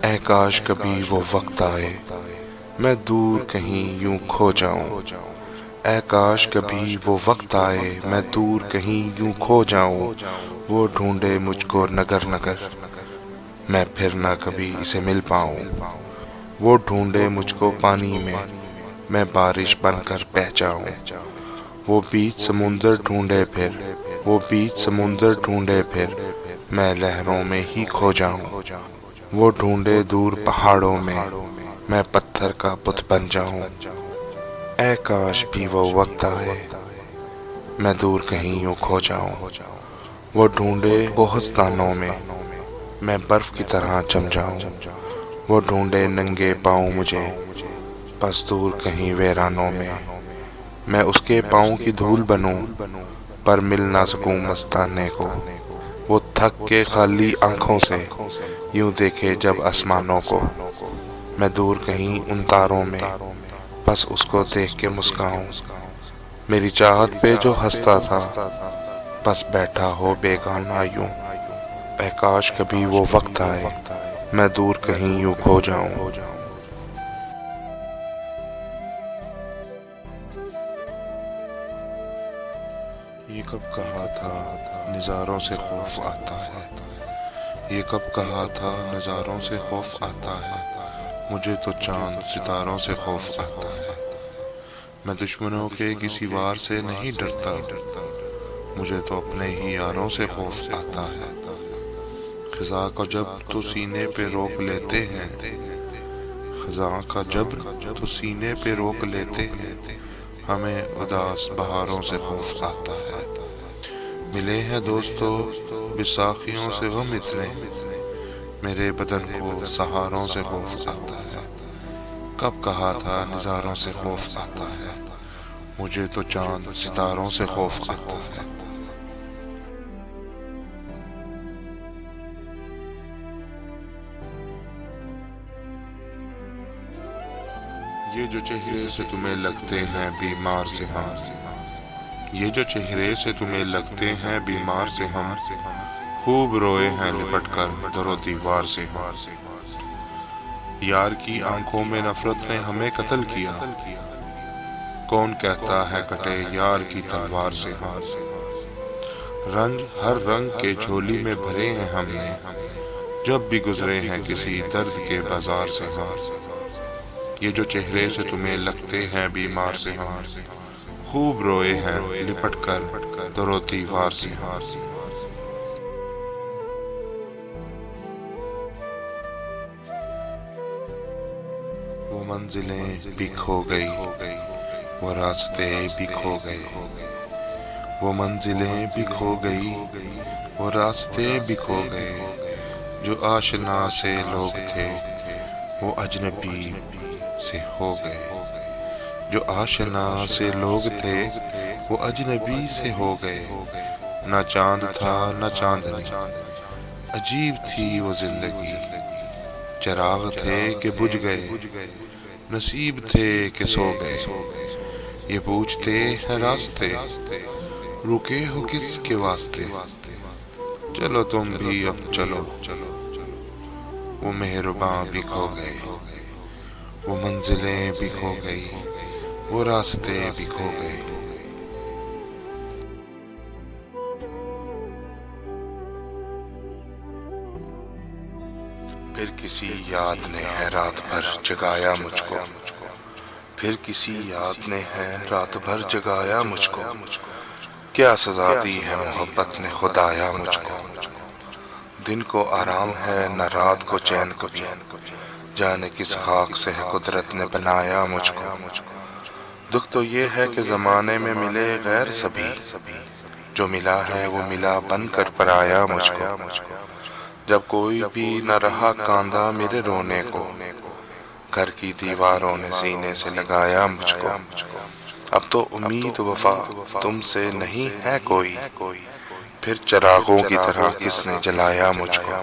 اے کاش کبھی وہ وقت آئے میں دور کہیں یوں کھو جاؤں، اے کاش کبھی وہ وقت آئے میں دور کہیں یوں کھو جاؤں، وہ ڈھونڈے مجھ کو نگر نگر میں پھر نہ کبھی اسے مل پاؤں، وہ ڈھونڈے مجھ کو پانی میں بارش بن کر بہہ جاؤں، وہ بیچ سمندر ڈھونڈے پھر، وہ بیچ سمندر ڈھونڈے پھر میں لہروں میں ہی کھو جاؤں، وہ ڈھونڈے دور پہاڑوں میں پتھر کا بت بن جاؤں، اے کاش بھی وہ وقت آئے میں دور کہیں یوں کھو جاؤں، وہ ڈھونڈے کوہستانوں میں برف کی طرح جم جاؤں، وہ ڈھونڈے ننگے پاؤں مجھے پس دور کہیں ویرانوں میں اس کے پاؤں کی دھول بنوں پر مل نہ سکوں مستانے کو، وہ تھک کے خالی آنکھوں سے یوں دیکھے جب آسمانوں کو، میں دور کہیں ان تاروں میں بس اس کو دیکھ کے مسکراؤں، میری چاہت پہ جو ہنستا تھا بس بیٹھا ہو بیگانہ یوں، اے کاش کبھی وہ وقت آئے میں دور کہیں یوں کھو جاؤں۔ یہ کب کہا تھا نظاروں سے خوف آتا ہے، یہ کب کہا تھا نظاروں سے خوف آتا ہے، مجھے تو چاند ستاروں سے خوف آتا ہے، میں دشمنوں کے کسی وار سے نہیں ڈرتا، مجھے تو اپنے ہی یاروں سے خوف آتا ہے، خزاں کا جب تو سینے پہ روک لیتے ہیں، خزاں کا جب تو سینے پہ روک لیتے ہیں، ہمیں اداس بہاروں سے خوف آتا ہے، ملے ہیں دوستو بساخیوں سے غم اتنے، میرے بدن کو سہاروں سے خوف آتا ہے، کب کہا تھا نظاروں سے خوف آتا ہے، مجھے تو چاند ستاروں سے خوف آتا ہے۔ یہ جو چہرے سے تمہیں لگتے ہیں بیمار سے ہم، یہ جو چہرے سے تمہیں لگتے ہیں بیمار سے ہم، خوب روئے ہیں لپٹ کر در و دیوار سے ہم، یار کی آنکھوں میں نفرت نے ہمیں قتل کیا، کون کہتا ہے کٹے یار کی تلوار سے ہم، رنج ہر رنگ کے جھولی میں بھرے ہیں ہم نے، جب بھی گزرے ہیں کسی درد کے بازار سے ہم، یہ جو چہرے سے تمہیں لگتے ہیں بیمار سے ہم، خوب روئے ہیں لپٹ کر در و دیوار سے ہم۔ وہ منزلیں بھی کھو گئی، وہ راستے بھی کھو گئے، وہ منزلیں بھی کھو گئی، وہ راستے بھی کھو گئے، جو آشنا سے لوگ تھے وہ اجنبی سے ہو گئے، جو آشنا سے لوگ تھے وہ اجنبی سے ہو گئے، نہ چاند تھا نہ چاندنی، عجیب تھی وہ زندگی، چراغ تھے کہ بجھ گئے، نصیب تھے کہ سو گئے، یہ پوچھتے ہیں راستے رکے ہو کس کے واسطے، چلو تم بھی اب چلو، وہ مہرباں بھی کھو گئے، وہ منزلیں بھی کھو گئی، وہ راستے بھی کھو گئے۔ پھر کسی یاد نے ہے رات بھر جگایا مجھ کو، پھر کسی یاد نے ہے رات بھر جگایا مجھ کو، کیا سزا دی ہے محبت نے خدایا مجھ کو، دن کو آرام ہے نہ رات کو چین کبھی، جانے کس خاک سے ہے قدرت نے بنایا مجھ کو، دکھ تو یہ ہے کہ زمانے میں ملے غیر سبھی، جو ملا ہے وہ ملا بن کر پرایا مجھ کو، جب کوئی بھی نہ رہا کاندھا میرے رونے کو، گھر کی دیواروں نے سینے سے لگایا مجھ کو، اب تو امید وفا تم سے نہیں ہے کوئی، پھر چراغوں کی طرح کس نے جلایا مجھ کو۔